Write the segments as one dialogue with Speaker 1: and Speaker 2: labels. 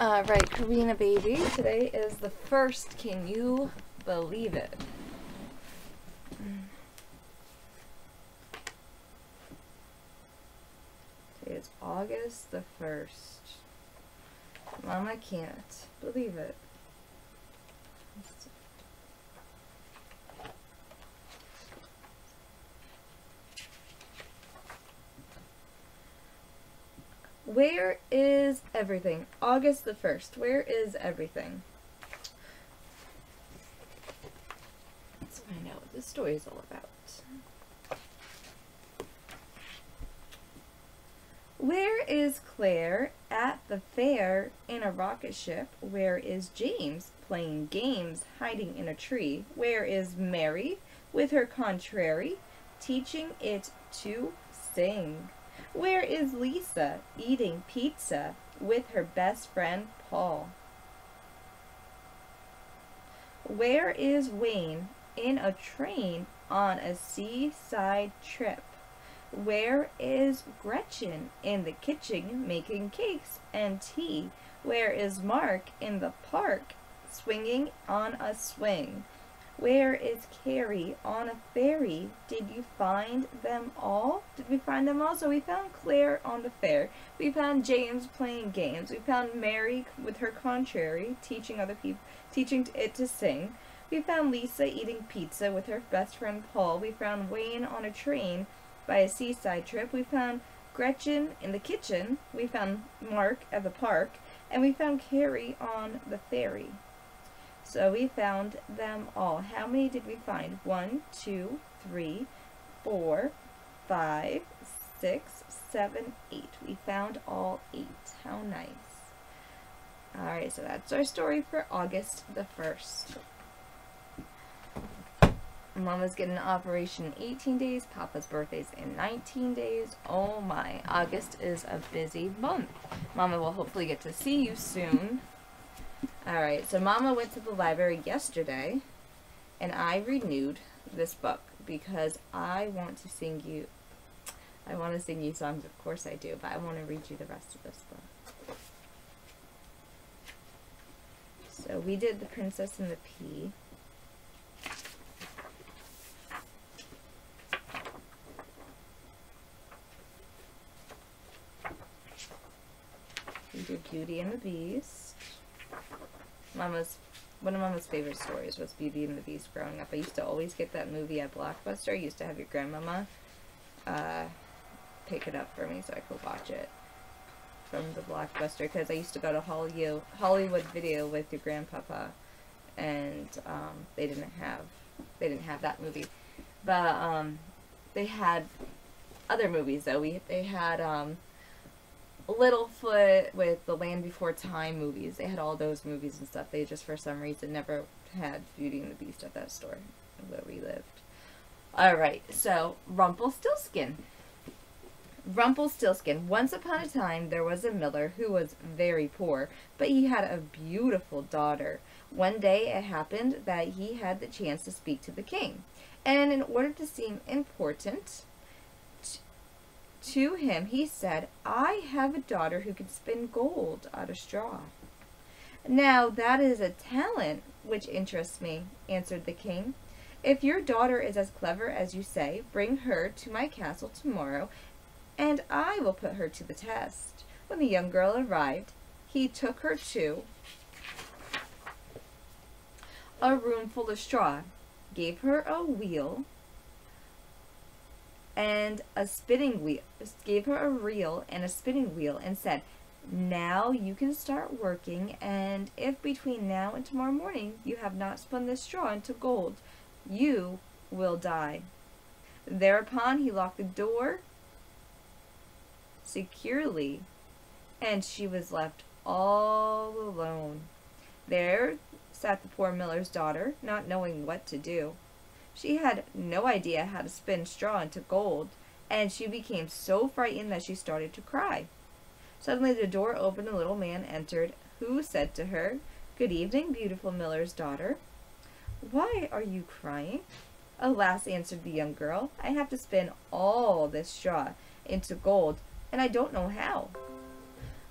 Speaker 1: Right, Karina baby. Today is the 1st. Can you believe it? Today is August the 1st. Mama can't believe it. Where is everything? August the 1st. Where is everything? Let's find out what this story is all about. Where is Claire at the fair in a rocket ship? Where is James playing games hiding in a tree? Where is Mary with her contrary teaching it to sing? Where is Lisa eating pizza with her best friend Paul? Where is Wayne in a train on a seaside trip? Where is Gretchen in the kitchen making cakes and tea? Where is Mark in the park swinging on a swing? Where is Carrie on a ferry? Did you find them all? Did we find them all? So we found Claire on the fair. We found James playing games. We found Mary with her contrary, teaching it to sing. We found Lisa eating pizza with her best friend Paul. We found Wayne on a train by a seaside trip. We found Gretchen in the kitchen. We found Mark at the park. And we found Carrie on the ferry. So we found them all. How many did we find? 1, 2, 3, 4, 5, 6, 7, 8. We found all 8. How nice. Alright, so that's our story for August the 1st. Mama's getting an operation in 18 days. Papa's birthday's in 19 days. Oh my, August is a busy month. Mama will hopefully get to see you soon. Alright, so Mama went to the library yesterday, and I renewed this book because I want to sing you songs, of course I do, but I want to read you the rest of this book. So we did The Princess and the Pea. We did Beauty and the Beast. One of Mama's favorite stories was Beauty and the Beast growing up. I used to always get that movie at Blockbuster. I used to have your grandmama pick it up for me so I could watch it from the Blockbuster, because I used to go to Hollywood Video with your grandpapa, and they didn't have that movie, but they had other movies though. They had Littlefoot with the Land Before Time movies. They had all those movies and stuff. They just, for some reason, never had Beauty and the Beast at that store where we lived. Alright, so Rumplestiltskin. Rumplestiltskin. Once upon a time, there was a miller who was very poor, but he had a beautiful daughter. One day, it happened that he had the chance to speak to the king. And in order to seem important to him, he said, "I have a daughter who can spin gold out of straw." "Now that is a talent which interests me," answered the king. "If your daughter is as clever as you say, bring her to my castle tomorrow, and I will put her to the test." When the young girl arrived, he took her to a room full of straw, gave her a wheel and a spinning wheel, gave her a reel and a spinning wheel, and said, "Now you can start working, and if between now and tomorrow morning you have not spun this straw into gold, you will die." Thereupon he locked the door securely, and she was left all alone. There sat the poor miller's daughter, not knowing what to do. She had no idea how to spin straw into gold, and she became so frightened that she started to cry. Suddenly the door opened and a little man entered, who said to her, "Good evening, beautiful miller's daughter." "Why are you crying?" "Alas," answered the young girl, "I have to spin all this straw into gold, and I don't know how."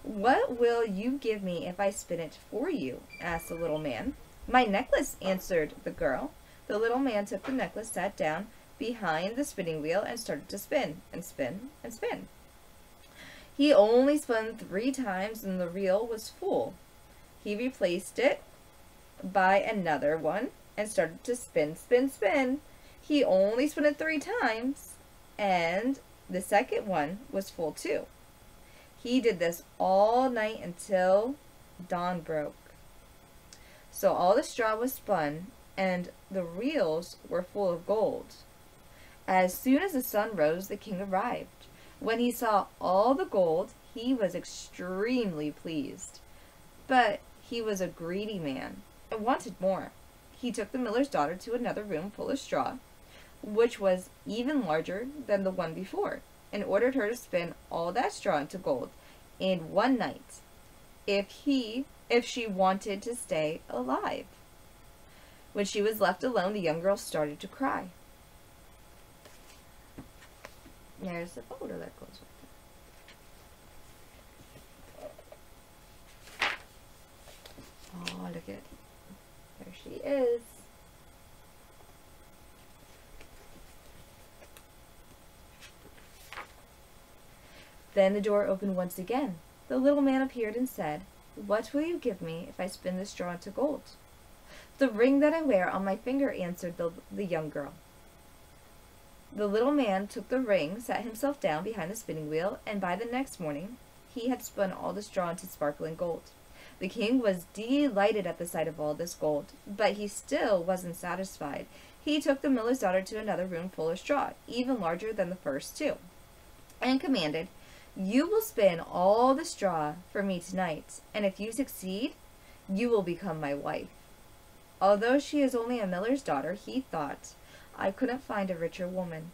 Speaker 1: "What will you give me if I spin it for you?" asked the little man. "My necklace," answered the girl. The little man took the necklace, sat down behind the spinning wheel, and started to spin and spin and spin. He only spun 3 times and the reel was full. He replaced it by another one and started to spin, spin, spin. He only spun it 3 times and the second one was full too. He did this all night until dawn broke. So all the straw was spun and the reels were full of gold. As soon as the sun rose, the king arrived. When he saw all the gold, he was extremely pleased. But he was a greedy man and wanted more. He took the miller's daughter to another room full of straw, which was even larger than the one before, and ordered her to spin all that straw into gold in one night, if she wanted to stay alive. When she was left alone, the young girl started to cry. There's the photo that goes with it. Oh, look at, there she is. Then the door opened once again. The little man appeared and said, "What will you give me if I spin the straw into gold?" "The ring that I wear on my finger," answered the young girl. The little man took the ring, sat himself down behind the spinning wheel, and by the next morning he had spun all the straw into sparkling gold. The king was delighted at the sight of all this gold, but he still wasn't satisfied. He took the miller's daughter to another room full of straw, even larger than the first 2, and commanded, "You will spin all the straw for me tonight, and if you succeed, you will become my wife." Although she is only a miller's daughter, he thought, "I couldn't find a richer woman."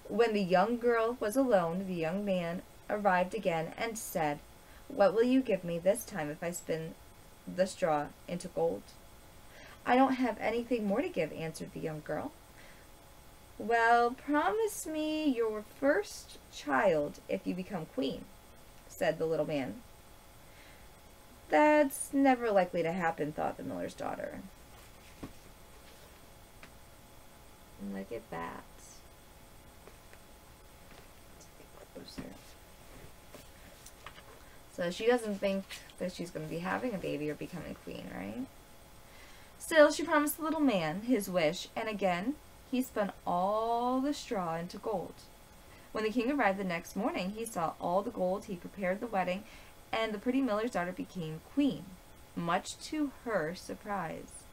Speaker 1: When the young girl was alone, the young man arrived again and said, "What will you give me this time if I spin the straw into gold?" "I don't have anything more to give," answered the young girl. "Well, promise me your first child if you become queen," said the little man. "That's never likely to happen," thought the miller's daughter. Look at that. Let's get closer. So she doesn't think that she's going to be having a baby or becoming queen, right? Still, she promised the little man his wish, and again he spun all the straw into gold. When the king arrived the next morning, he saw all the gold. He prepared the wedding, and the pretty miller's daughter became queen, much to her surprise.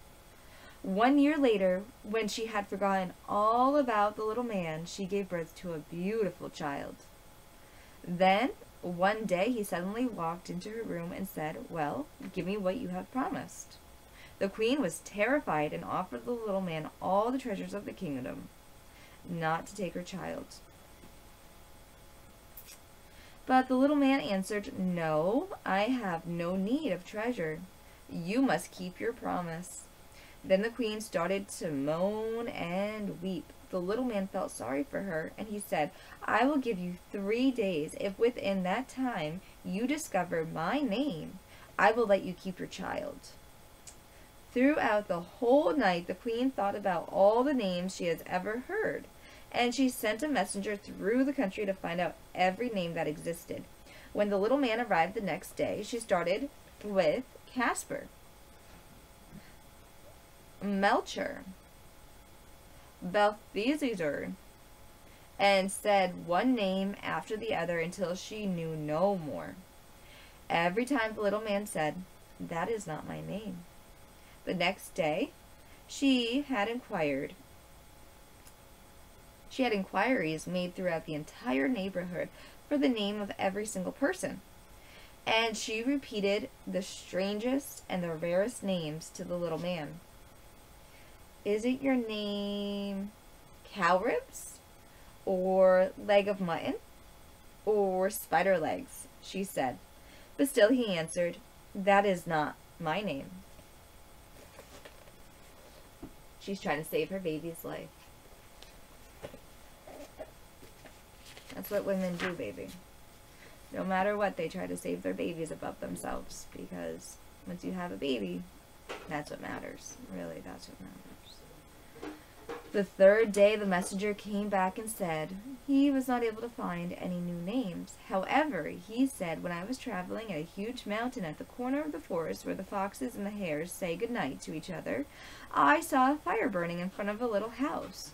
Speaker 1: 1 year later, when she had forgotten all about the little man, she gave birth to a beautiful child. Then, one day, he suddenly walked into her room and said, "Well, give me what you have promised." The queen was terrified and offered the little man all the treasures of the kingdom, not to take her child. But the little man answered, "No, I have no need of treasure. You must keep your promise." Then the queen started to moan and weep. The little man felt sorry for her, and he said, "I will give you 3 days. If within that time you discover my name, I will let you keep your child." Throughout the whole night, the queen thought about all the names she has ever heard, and she sent a messenger through the country to find out every name that existed. When the little man arrived the next day, she started with Casper, Melcher, Balthazar, and said one name after the other until she knew no more. Every time the little man said, "That is not my name." The next day, she had inquiries made throughout the entire neighborhood for the name of every single person, and she repeated the strangest and the rarest names to the little man. "Isn't your name cow ribs, or leg of mutton, or spider legs?" she said. But still he answered, "That is not my name." She's trying to save her baby's life. That's what women do, baby. No matter what, they try to save their babies above themselves, because once you have a baby, that's what matters. Really, that's what matters. The third day, the messenger came back and said he was not able to find any new names. However, he said, when I was traveling at a huge mountain at the corner of the forest where the foxes and the hares say goodnight to each other, I saw a fire burning in front of a little house.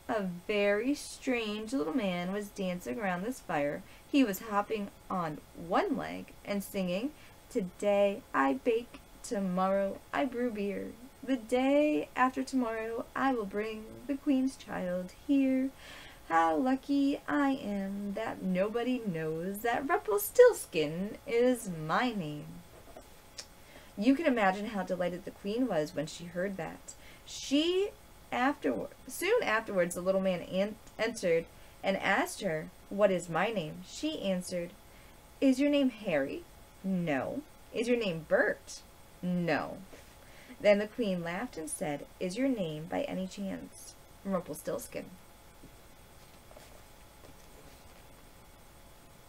Speaker 1: A very strange little man was dancing around this fire. He was hopping on one leg and singing, "Today I bake, tomorrow I brew beer. The day after tomorrow I will bring the queen's child here. How lucky I am that nobody knows that Rumplestiltskin is my name." You can imagine how delighted the queen was when she heard that. Soon afterwards, the little man entered and asked her, "What is my name?" She answered, "Is your name Harry?" "No." "Is your name Bert?" "No." Then the queen laughed and said, "Is your name, by any chance, Rumplestiltskin?"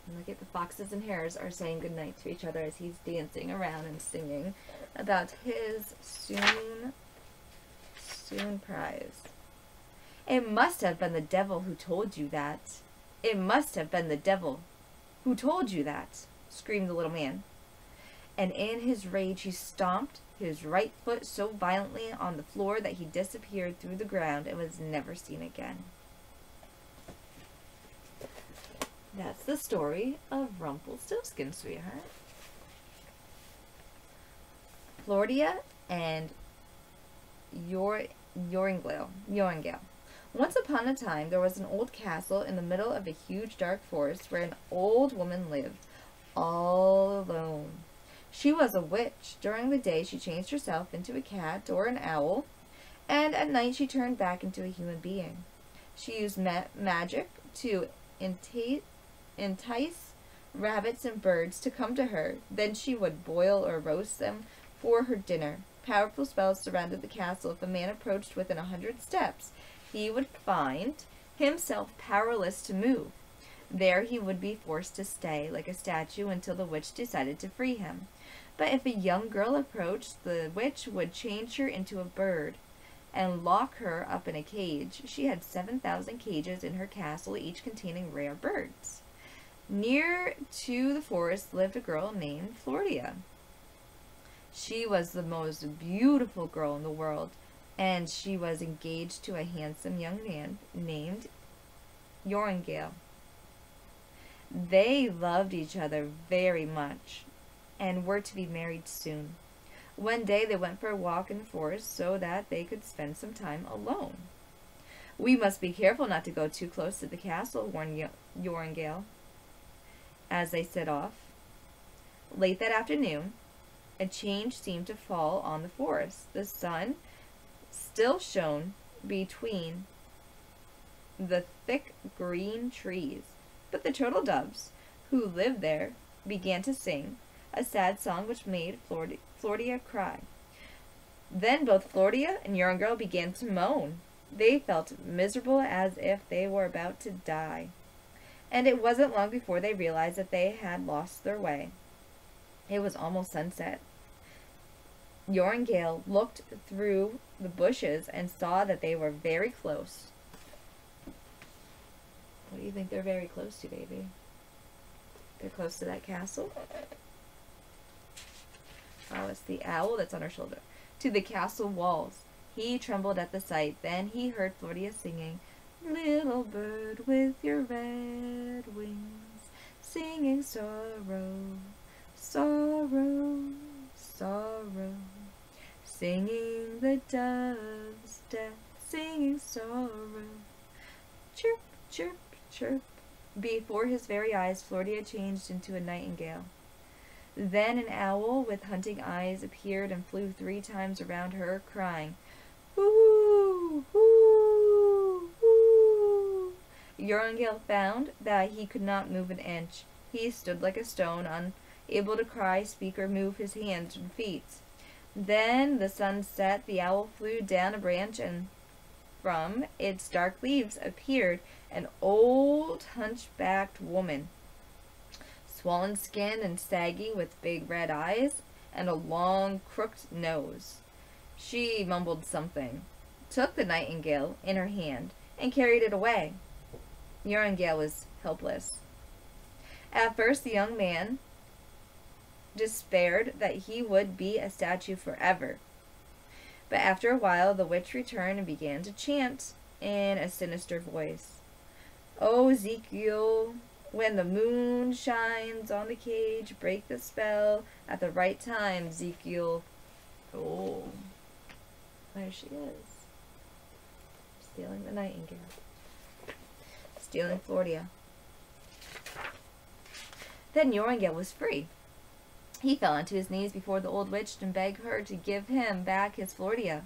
Speaker 1: And look at the foxes and hares are saying goodnight to each other as he's dancing around and singing about his soon prize. "It must have been the devil who told you that. It must have been the devil who told you that," screamed the little man. And in his rage he stomped his right foot so violently on the floor that he disappeared through the ground and was never seen again. That's the story of Rumpelstiltskin, sweetheart. Florinda and Yoringal. Once upon a time, there was an old castle in the middle of a huge dark forest where an old woman lived, all alone. She was a witch. During the day, she changed herself into a cat or an owl, and at night she turned back into a human being. She used magic to entice rabbits and birds to come to her. Then she would boil or roast them for her dinner. Powerful spells surrounded the castle. If a man approached within 100 steps, he would find himself powerless to move. There he would be forced to stay like a statue until the witch decided to free him. But if a young girl approached, the witch would change her into a bird and lock her up in a cage. She had 7,000 cages in her castle, each containing rare birds. Near to the forest lived a girl named Florinda. She was the most beautiful girl in the world, and she was engaged to a handsome young man named Yoringal. They loved each other very much and were to be married soon. One day they went for a walk in the forest so that they could spend some time alone. "We must be careful not to go too close to the castle," warned Yoringal as they set off. Late that afternoon, a change seemed to fall on the forest. The sun still shone between the thick green trees, but the turtle doves who lived there began to sing a sad song which made Florinda cry. Then both Florinda and Yoringal began to moan. They felt miserable as if they were about to die. And it wasn't long before they realized that they had lost their way. It was almost sunset. Yoringal looked through the bushes and saw that they were very close. What do you think they're very close to, baby? They're close to that castle? Oh, it's the owl that's on her shoulder. To the castle walls. He trembled at the sight. Then he heard Florinda singing, "Little bird with your red wings, singing sorrow, sorrow, sorrow, singing the dove's death, singing sorrow, chirp, chirp, chirp." Before his very eyes, Florinda changed into a nightingale. Then an owl with hunting eyes appeared and flew 3 times around her, crying, "Hoo, hoo, hoo." Yoringal found that he could not move an inch. He stood like a stone, unable to cry, speak, or move his hands and feet. Then the sun set. The owl flew down a branch, and from its dark leaves appeared an old hunchbacked woman. swollen skin and saggy with big red eyes and a long, crooked nose. She mumbled something, took the nightingale in her hand, and carried it away. Yoringal was helpless. At first, the young man despaired that he would be a statue forever. But after a while, the witch returned and began to chant in a sinister voice. "Oh, Ezekiel, when the moon shines on the cage, break the spell at the right time, Ezekiel." Oh, there she is. Stealing the nightingale. Stealing Floria. Then Yoringal was free. He fell onto his knees before the old witch and begged her to give him back his Floria.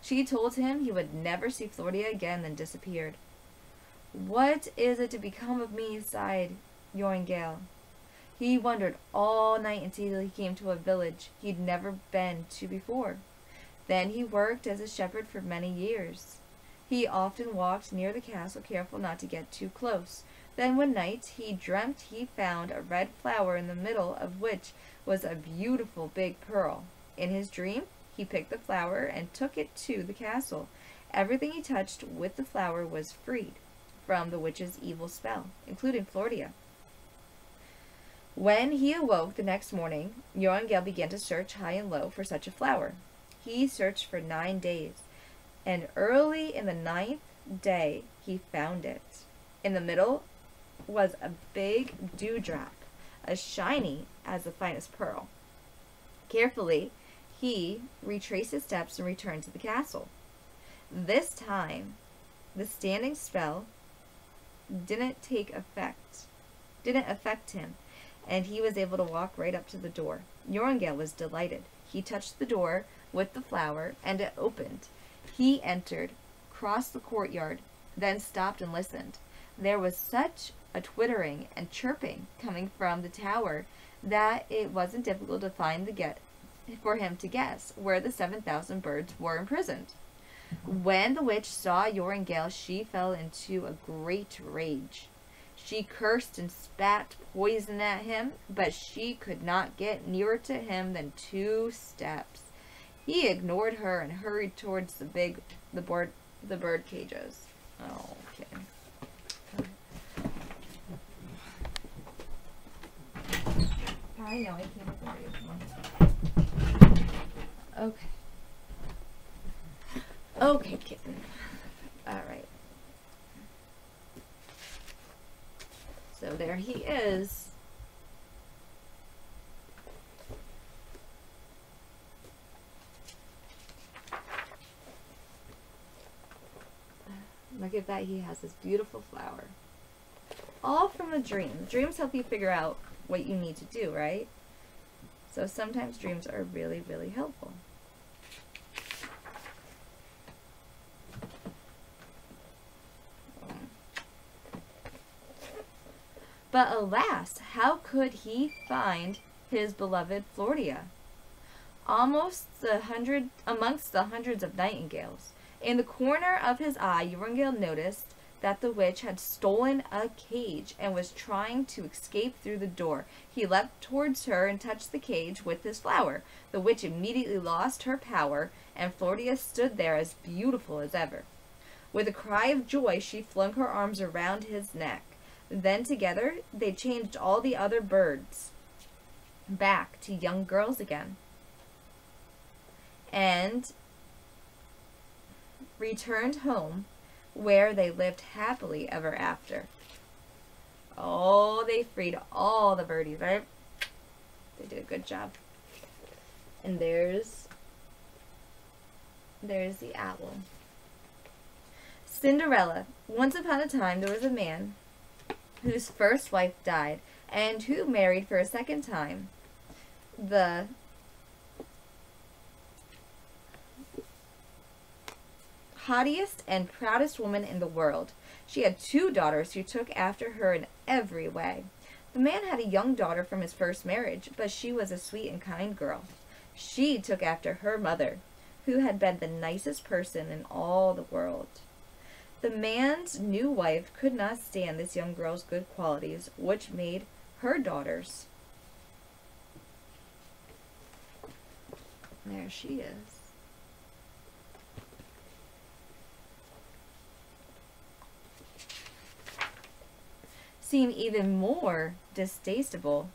Speaker 1: She told him he would never see Floria again, then disappeared. "What is it to become of me?" sighed Yoringal. He wondered all night until he came to a village he'd never been to before. Then he worked as a shepherd for many years. He often walked near the castle, careful not to get too close. Then one night he dreamt he found a red flower in the middle of which was a beautiful big pearl. In his dream, he picked the flower and took it to the castle. Everything he touched with the flower was freed from the witch's evil spell, including Floria. When he awoke the next morning, Yoringal began to search high and low for such a flower. He searched for 9 days, and early in the 9th day he found it. In the middle was a big dewdrop, as shiny as the finest pearl. Carefully, he retraced his steps and returned to the castle. This time, the standing spell didn't affect him, and he was able to walk right up to the door. Yoringal was delighted. He touched the door with the flower, and it opened. He entered, crossed the courtyard, then stopped and listened. There was such a twittering and chirping coming from the tower that it wasn't difficult to for him to guess where the 7,000 birds were imprisoned. When the witch saw Yoringal, she fell into a great rage. She cursed and spat poison at him, but she could not get nearer to him than 2 steps. He ignored her and hurried towards the bird cages. Oh, okay. I know, I can't read one. Okay. Okay, kitten. Alright. So there he is. Look at that, he has this beautiful flower. All from a dream. Dreams help you figure out what you need to do, right? So sometimes dreams are really, really helpful. But alas, how could he find his beloved Floria? Amongst the hundreds of nightingales, in the corner of his eye, Yoringal noticed that the witch had stolen a cage and was trying to escape through the door. He leapt towards her and touched the cage with his flower. The witch immediately lost her power, and Floria stood there as beautiful as ever. With a cry of joy, she flung her arms around his neck. Then together, they changed all the other birds back to young girls again, and returned home, where they lived happily ever after. Oh, they freed all the birdies, right? They did a good job. And there's the owl. Cinderella. Once upon a time, there was a man whose first wife died, and who married for a second time the haughtiest and proudest woman in the world. She had 2 daughters who took after her in every way. The man had a young daughter from his first marriage, but she was a sweet and kind girl. She took after her mother, who had been the nicest person in all the world. The man's new wife could not stand this young girl's good qualities, which made her daughters. There she is. Seem even more distasteful.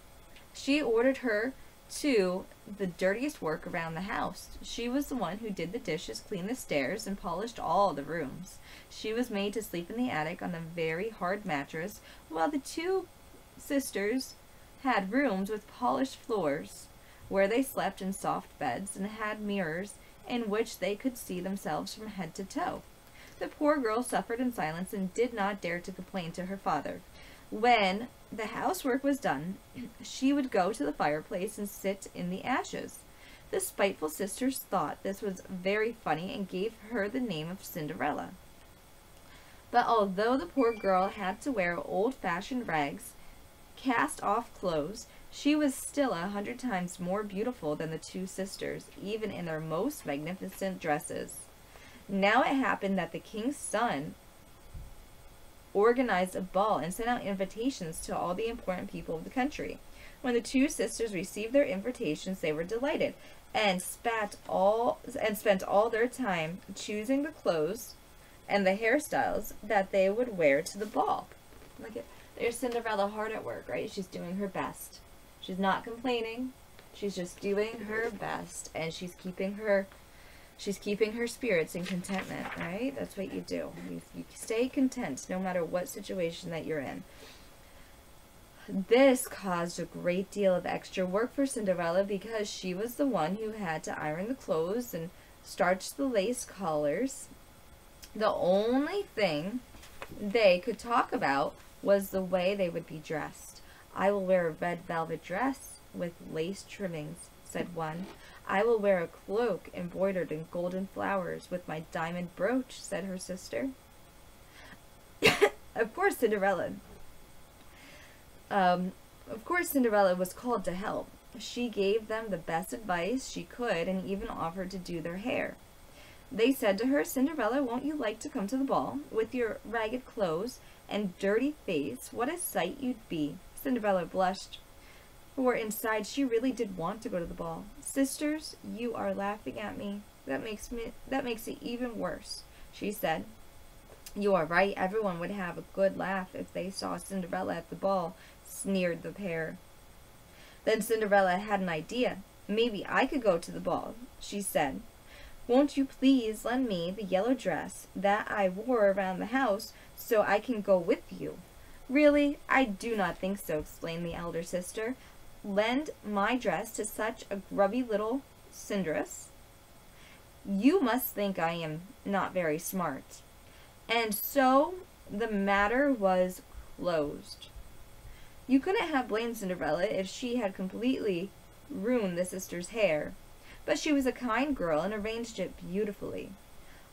Speaker 1: She ordered her to the dirtiest work around the house. She was the one who did the dishes, cleaned the stairs, and polished all the rooms. She was made to sleep in the attic on a very hard mattress, while the two sisters had rooms with polished floors, where they slept in soft beds and had mirrors in which they could see themselves from head to toe. The poor girl suffered in silence and did not dare to complain to her father. When the housework was done, she would go to the fireplace and sit in the ashes. The spiteful sisters thought this was very funny and gave her the name of Cinderella. But although the poor girl had to wear old-fashioned rags, cast-off clothes, she was still 100 times more beautiful than the two sisters, even in their most magnificent dresses. Now it happened that the king's son organized a ball and sent out invitations to all the important people of the country. When the two sisters received their invitations, they were delighted and spent all their time choosing the clothes and the hairstyles that they would wear to the ball. Look at, there's Cinderella hard at work, right? She's doing her best. She's not complaining. She's just doing her best, and she's keeping her spirits in contentment, right? That's what you do. You stay content no matter what situation that you're in. This caused a great deal of extra work for Cinderella because she was the one who had to iron the clothes and starch the lace collars. The only thing they could talk about was the way they would be dressed. "I will wear a red velvet dress with lace trimmings," said one. "I will wear a cloak embroidered in golden flowers with my diamond brooch," said her sister. Of course, Cinderella was called to help. She gave them the best advice she could and even offered to do their hair. They said to her, "Cinderella, won't you like to come to the ball? With your ragged clothes and dirty face, what a sight you'd be." Cinderella blushed, for inside she really did want to go to the ball. "Sisters, you are laughing at me. That makes it even worse," she said. "You are right. Everyone would have a good laugh if they saw Cinderella at the ball," sneered the pair. Then Cinderella had an idea. "Maybe I could go to the ball," she said. "Won't you please lend me the yellow dress that I wore around the house so I can go with you?" "Really, I do not think so," explained the elder sister. "Lend my dress to such a grubby little cinderess? You must think I am not very smart." And so the matter was closed. You couldn't have blamed Cinderella if she had completely ruined the sisters' hair, but she was a kind girl and arranged it beautifully,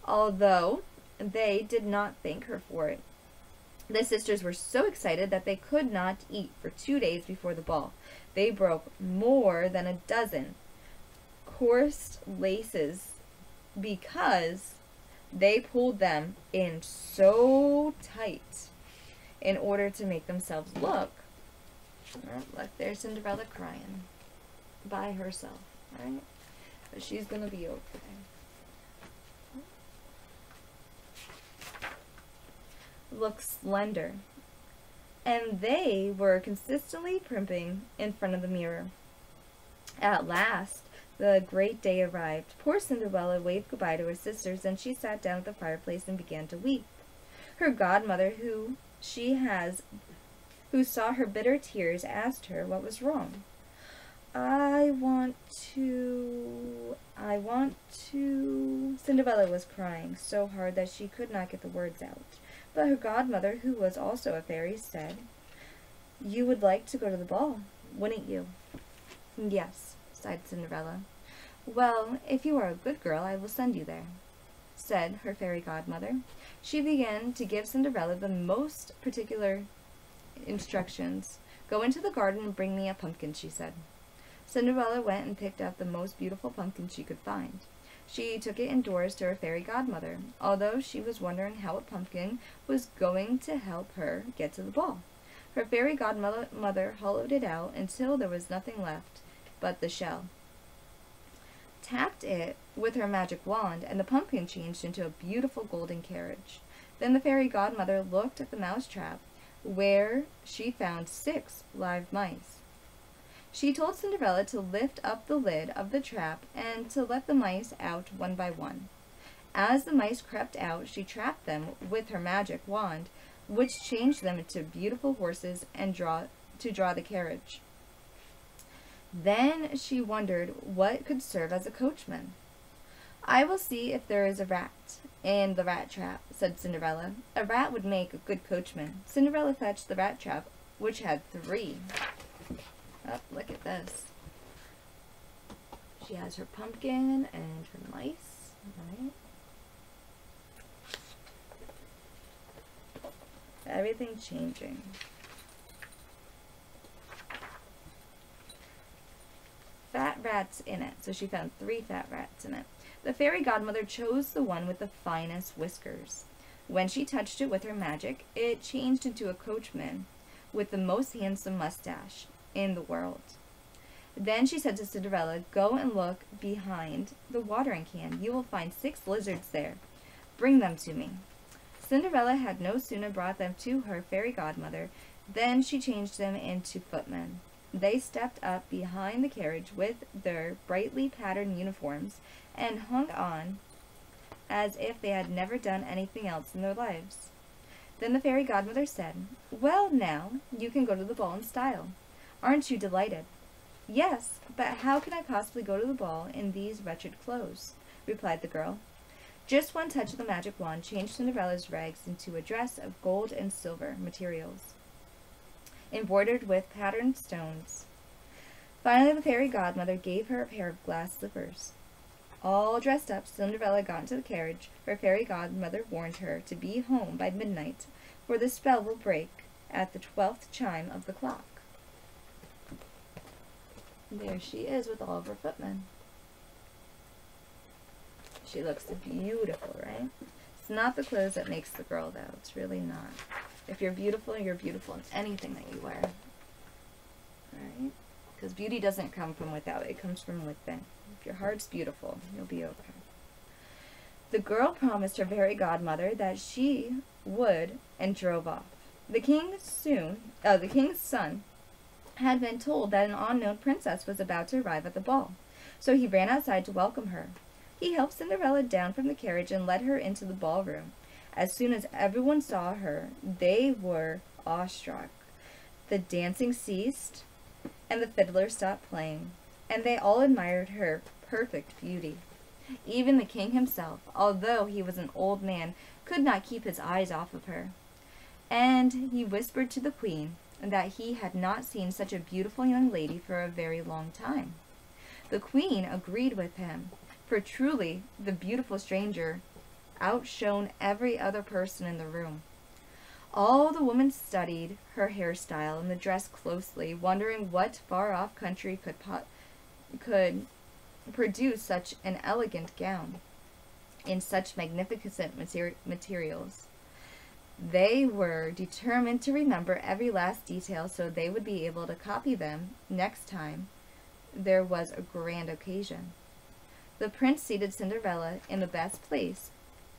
Speaker 1: although they did not thank her for it. The sisters were so excited that they could not eat for 2 days before the ball. They broke more than a dozen coarse laces because they pulled them in so tight in order to make themselves look. Oh, look, there's Cinderella crying by herself, right? But she's gonna be okay. Look slender. And they were consistently primping in front of the mirror. At last, the great day arrived. Poor Cinderella waved goodbye to her sisters, and she sat down at the fireplace and began to weep. Her godmother, who saw her bitter tears, asked her what was wrong. I want to... Cinderella was crying so hard that she could not get the words out. But her godmother, who was also a fairy, said, "You would like to go to the ball, wouldn't you?" "Yes," sighed Cinderella. "Well, if you are a good girl, I will send you there," said her fairy godmother. She began to give Cinderella the most particular instructions. "Go into the garden and bring me a pumpkin," she said. Cinderella went and picked out the most beautiful pumpkin she could find. She took it indoors to her fairy godmother, although she was wondering how a pumpkin was going to help her get to the ball. Her fairy godmother hollowed it out until there was nothing left but the shell. Tapped it with her magic wand, and the pumpkin changed into a beautiful golden carriage. Then the fairy godmother looked at the mousetrap, where she found 6 live mice. She told Cinderella to lift up the lid of the trap and to let the mice out one by one. As the mice crept out, she trapped them with her magic wand, which changed them into beautiful horses and draw the carriage. Then she wondered what could serve as a coachman. "I will see if there is a rat in the rat trap," said Cinderella. "A rat would make a good coachman." Cinderella fetched the rat trap, which had 3. Oh, look at this. She has her pumpkin and her mice, right? Everything changing. Fat rats in it. So she found 3 fat rats in it. The fairy godmother chose the one with the finest whiskers. When she touched it with her magic, it changed into a coachman with the most handsome mustache in the world. Then she said to Cinderella, "Go and look behind the watering can. You will find 6 lizards there. Bring them to me." Cinderella had no sooner brought them to her fairy godmother than she changed them into footmen. They stepped up behind the carriage with their brightly patterned uniforms and hung on as if they had never done anything else in their lives. Then the fairy godmother said, "Well, now, you can go to the ball in style. Aren't you delighted?" "Yes, but how can I possibly go to the ball in these wretched clothes?" replied the girl. Just one touch of the magic wand changed Cinderella's rags into a dress of gold and silver materials, embroidered with patterned stones. Finally, the fairy godmother gave her a pair of glass slippers. All dressed up, Cinderella got into the carriage. Her fairy godmother warned her to be home by midnight, for the spell will break at the 12th chime of the clock. There she is with all of her footmen. She looks beautiful, right? It's not the clothes that makes the girl, though. It's really not. If you're beautiful, you're beautiful in anything that you wear. Right? Because beauty doesn't come from without. It comes from within. If your heart's beautiful, you'll be okay. The girl promised her fairy godmother that she would and drove off. The king's son had been told that an unknown princess was about to arrive at the ball, so he ran outside to welcome her. He helped Cinderella down from the carriage and led her into the ballroom. As soon as everyone saw her, they were awestruck. The dancing ceased, and the fiddler stopped playing, and they all admired her perfect beauty. Even the king himself, although he was an old man, could not keep his eyes off of her. And he whispered to the queen that he had not seen such a beautiful young lady for a very long time. The queen agreed with him, for truly the beautiful stranger outshone every other person in the room. All the women studied her hairstyle and the dress closely, wondering what far-off country could produce such an elegant gown in such magnificent materials. They were determined to remember every last detail so they would be able to copy them next time there was a grand occasion. The prince seated Cinderella in the best place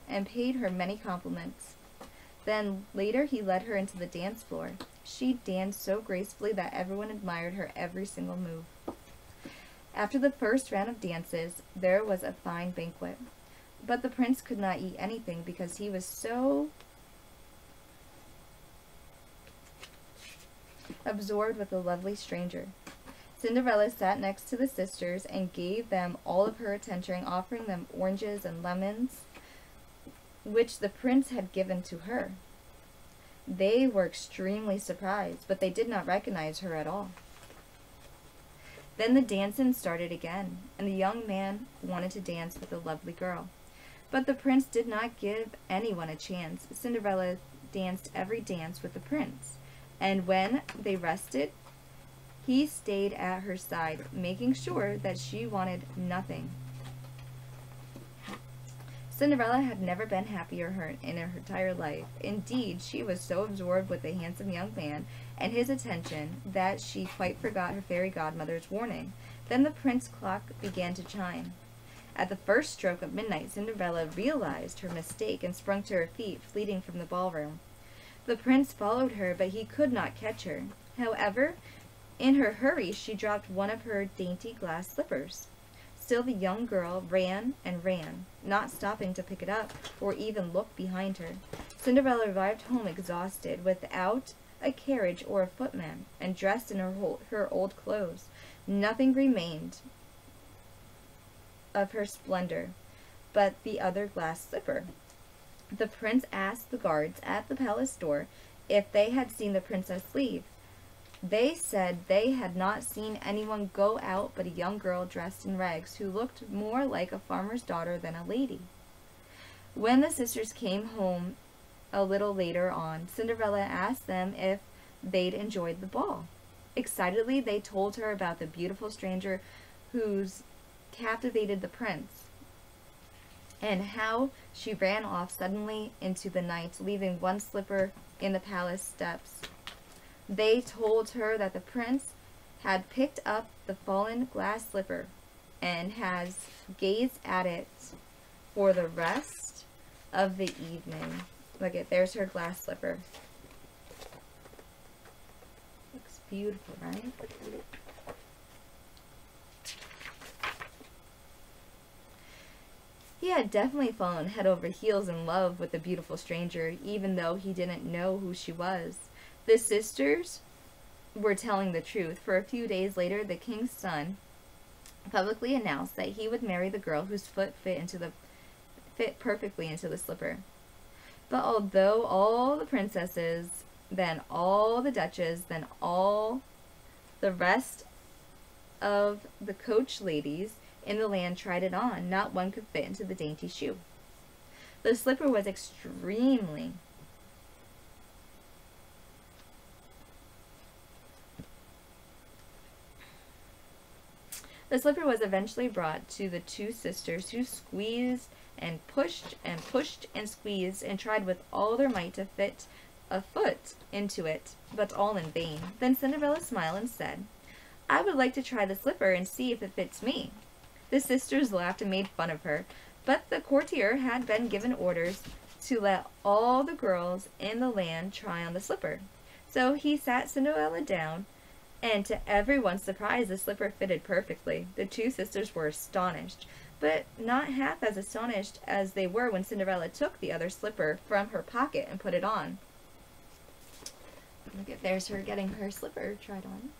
Speaker 1: and paid her many compliments. Then later he led her into the dance floor. She danced so gracefully that everyone admired her every single move. After the first round of dances, there was a fine banquet. But the prince could not eat anything because he was so absorbed with the lovely stranger. Cinderella sat next to the sisters and gave them all of her attention, offering them oranges and lemons, which the prince had given to her. They were extremely surprised, but they did not recognize her at all. Then the dancing started again, and the young man wanted to dance with the lovely girl. But the prince did not give anyone a chance. Cinderella danced every dance with the prince, and when they rested, he stayed at her side, making sure that she wanted nothing. Cinderella had never been happier in her entire life. Indeed, she was so absorbed with the handsome young man and his attention that she quite forgot her fairy godmother's warning. Then the prince clock began to chime. At the first stroke of midnight, Cinderella realized her mistake and sprung to her feet, fleeing from the ballroom. The prince followed her, but he could not catch her. However, in her hurry, she dropped one of her dainty glass slippers. Still the young girl ran and ran, not stopping to pick it up or even look behind her. Cinderella arrived home exhausted, without a carriage or a footman, and dressed in her old clothes. Nothing remained of her splendor but the other glass slipper. The prince asked the guards at the palace door if they had seen the princess leave. They said they had not seen anyone go out but a young girl dressed in rags who looked more like a farmer's daughter than a lady. When the sisters came home a little later on, Cinderella asked them if they'd enjoyed the ball. Excitedly, they told her about the beautiful stranger who's captivated the prince, and how she ran off suddenly into the night, leaving one slipper in the palace steps. They told her that the prince had picked up the fallen glass slipper and has gazed at it for the rest of the evening. Look at, there's her glass slipper. Looks beautiful, right? He had definitely fallen head over heels in love with the beautiful stranger, even though he didn't know who she was. The sisters were telling the truth, for a few days later the king's son publicly announced that he would marry the girl whose foot fit perfectly into the slipper. But although all the princesses, then all the duchesses, then all the rest of the coach ladies in the land tried it on, not one could fit into the dainty shoe. The slipper was extremely The slipper was eventually brought to the two sisters, who squeezed and pushed and pushed and squeezed and tried with all their might to fit a foot into it, but all in vain. Then Cinderella smiled and said, "I would like to try the slipper and see if it fits me." The sisters laughed and made fun of her, but the courtier had been given orders to let all the girls in the land try on the slipper. So he sat Cinderella down, and to everyone's surprise, the slipper fitted perfectly. The two sisters were astonished, but not half as astonished as they were when Cinderella took the other slipper from her pocket and put it on. Look at, there's her getting her slipper tried on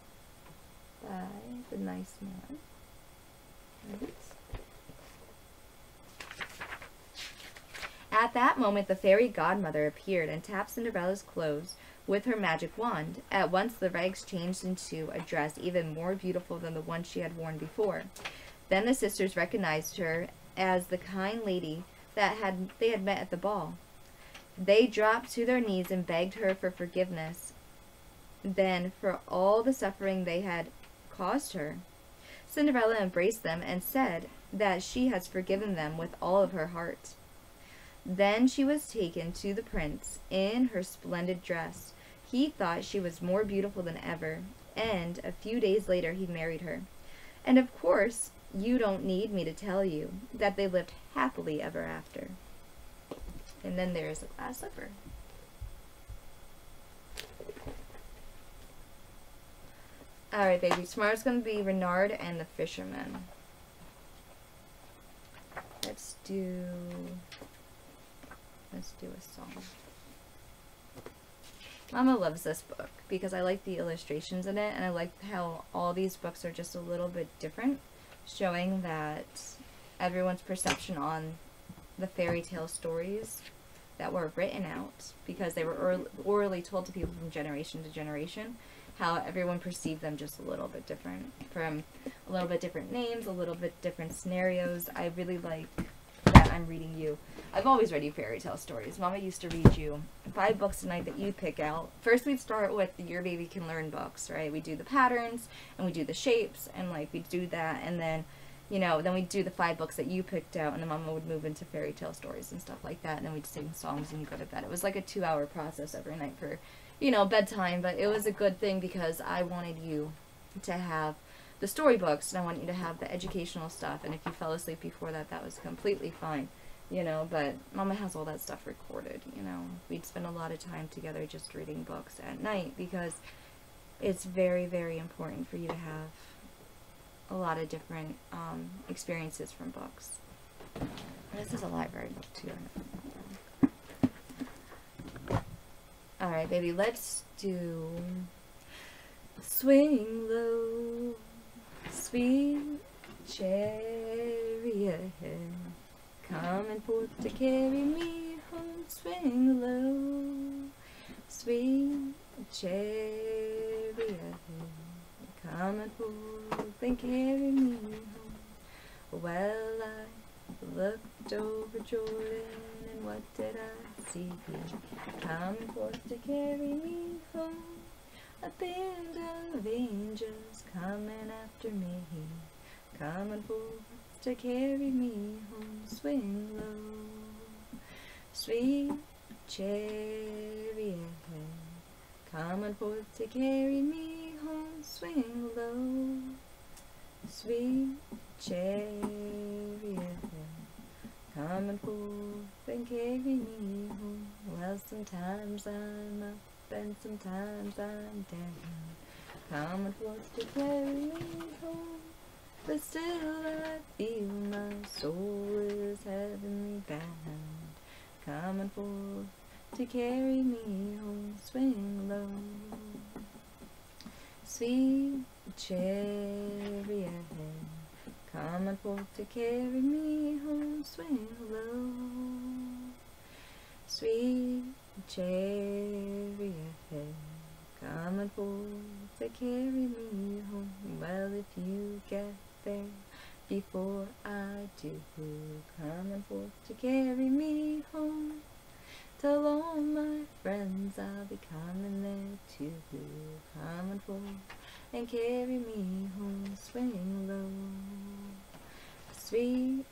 Speaker 1: by the nice man. Right. At that moment, the fairy godmother appeared and tapped Cinderella's clothes with her magic wand. At once the rags changed into a dress even more beautiful than the one she had worn before. Then the sisters recognized her as the kind lady that they had met at the ball. They dropped to their knees and begged her for forgiveness, then for all the suffering they had caused her. Cinderella embraced them and said that she has forgiven them with all of her heart. Then she was taken to the prince in her splendid dress. He thought she was more beautiful than ever, and a few days later he married her. And of course, you don't need me to tell you that they lived happily ever after. And then there's the glass slipper. Alright, baby. Tomorrow's going to be Renard and the Fisherman. Let's do a song. Mama loves this book because I like the illustrations in it, and I like how all these books are just a little bit different, showing that everyone's perception on the fairy tale stories that were written out, because they were orally told to people from generation to generation, how everyone perceived them just a little bit different, from a little bit different names, a little bit different scenarios. I really like that I'm reading you. I've always read you fairy tale stories. Mama used to read you 5 books a night that you'd pick out. First we'd start with the Your Baby Can Learn books, right? We do the patterns, and we do the shapes, and like we'd do that, and then, you know, then we'd do the 5 books that you picked out, and then Mama would move into fairy tale stories and stuff like that, and then we'd sing songs and you go to bed. It was like a 2-hour process every night for you know, bedtime, but it was a good thing because I wanted you to have the storybooks and I want you to have the educational stuff, and if you fell asleep before that, that was completely fine, you know, but Mama has all that stuff recorded, you know. We'd spend a lot of time together just reading books at night because it's very, very important for you to have a lot of different experiences from books. This is a library book too. Alright, baby, let's do Swing Low, Sweet Chariot, coming forth to carry me home. Swing low, sweet chariot, coming forth and carry me home. Well, I looked over Jordan, and what did I see? Coming forth to carry me home. A band of angels coming after me, coming forth to carry me home. Swing low, sweet chariot, coming forth to carry me home. Swing low, sweet chariot, coming forth and carry me home. Well, sometimes I'm up and sometimes I'm down, coming forth to carry me home. But still I feel my soul is heavenly bound, coming forth to carry me home. Swing low, sweet chariot, coming forth to carry me home. Swing low, sweet chariot, coming forth to carry me home. Well, if you get there before I do, coming forth to carry me home. Tell all my friends I'll be coming there too, coming forth and carry me home. Swing low, sweet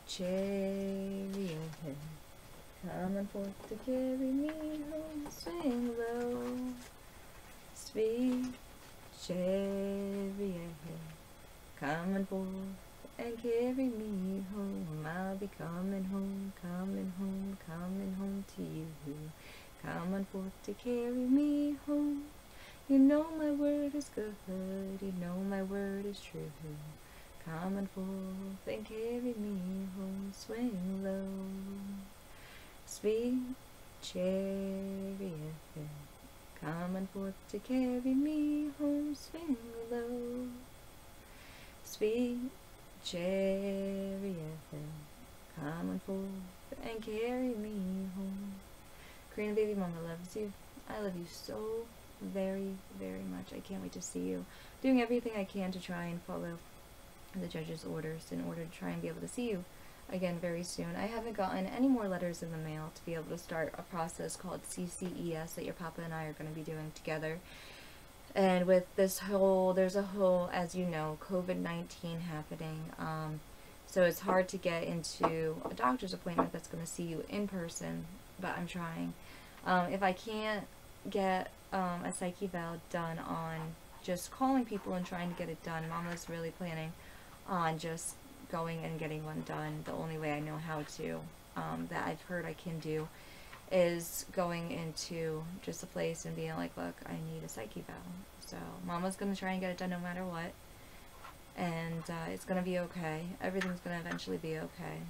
Speaker 1: chariot, coming forth to carry me home. Swing low, sweet chariot, coming forth and carry me home. I'll be coming home, coming home, coming home to you, coming forth to carry me home. You know my word is good, you know my word is true, coming forth and carry me home. Swing low, sweet chariot, coming forth to carry me home. Swing low, sweet chariot, coming forth and carry me home. Karina, baby mama loves you. I love you so very, very much. I can't wait to see you. Doing everything I can to try and follow the judge's orders in order to try and be able to see you again very soon. I haven't gotten any more letters in the mail to be able to start a process called CCES that your papa and I are going to be doing together. And with this whole, there's a whole, as you know, COVID-19 happening, so it's hard to get into a doctor's appointment that's going to see you in person, but I'm trying. If I can't get a psyche eval done on just calling people and trying to get it done, Mama's really planning on just going and getting one done. The only way I know how to, that I've heard I can do, is going into just a place and being like, look, I need a psyche eval. So Mama's going to try and get it done no matter what, and it's going to be okay. Everything's going to eventually be okay.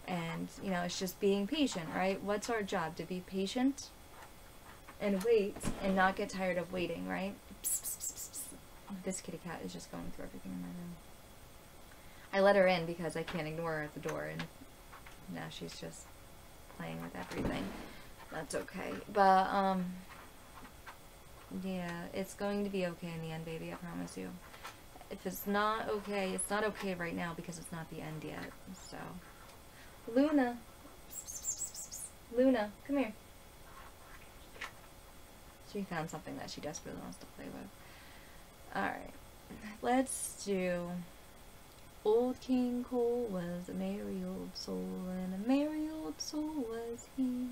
Speaker 1: And, you know, it's just being patient, right? What's our job? To be patient and wait and not get tired of waiting, right? Psst, psst, psst, psst. This kitty cat is just going through everything in my room. I let her in because I can't ignore her at the door, and now she's just playing with everything. That's okay. But, yeah, it's going to be okay in the end, baby, I promise you. If it's not okay, it's not okay right now because it's not the end yet, so. Luna. Luna, come here. She found something that she desperately wants to play with. Alright. Let's do Old King Cole was a merry old soul, and a merry old soul was he.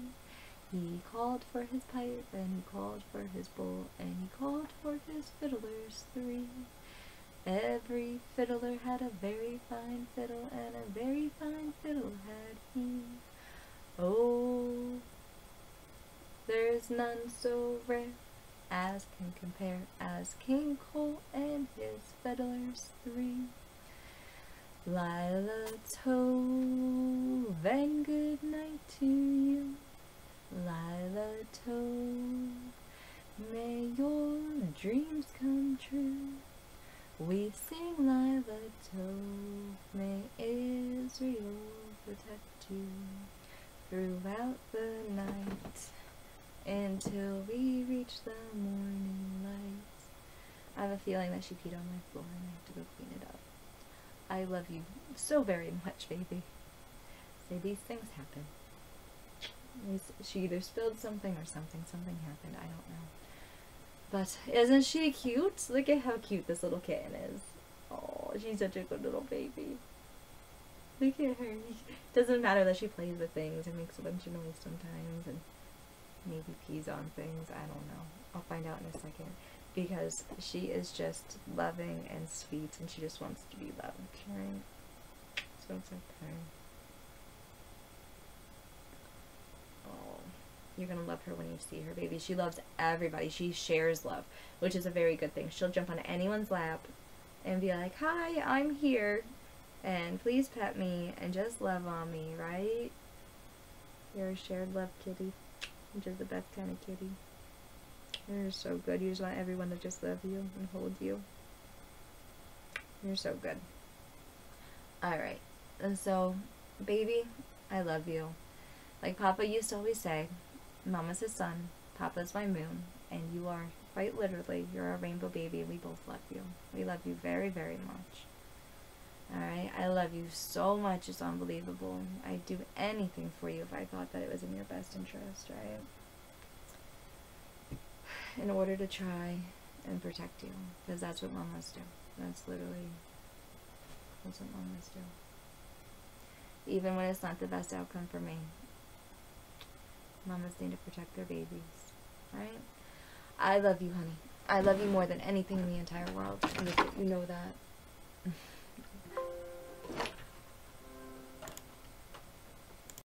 Speaker 1: He called for his pipe, and he called for his bowl, and he called for his fiddlers three. Every fiddler had a very fine fiddle, and a very fine fiddle had he. Oh, there's none so rare as can compare as King Cole and his fiddlers three. Lila Tove, and good night to you. Lila Tove, may your dreams come true. We sing Lila Tove, may Israel protect you throughout the night until we reach the morning light. I have a feeling that she peed on my floor and I have to go clean it up. I love you so very much, baby. Say these things happen. She either spilled something or something happened. I don't know. But isn't she cute? Look at how cute this little kitten is. Oh, she's such a good little baby. Look at her. It doesn't matter that she plays with things and makes a bunch of noise sometimes and maybe pees on things. I don't know. I'll find out in a second. Because she is just loving and sweet and she just wants to be loved, right? So it's okay. Oh, you're gonna love her when you see her, baby. She loves everybody. She shares love, which is a very good thing. She'll jump on anyone's lap and be like, hi, I'm here, and please pet me and just love on me, right? You're a shared love kitty, which is the best kind of kitty. You're so good. You just want everyone to just love you and hold you. You're so good. Alright. And so, baby, I love you. Like Papa used to always say, Mama's his sun, Papa's my moon, and you are, quite literally, you're our rainbow baby, and we both love you. We love you very, very much. Alright? I love you so much, it's unbelievable. I'd do anything for you if I thought that it was in your best interest, right? In order to try and protect you, because that's what mamas do. That's literally what mamas do. Even when it's not the best outcome for me, mamas need to protect their babies, right? I love you, honey. I love you more than anything in the entire world. You know that.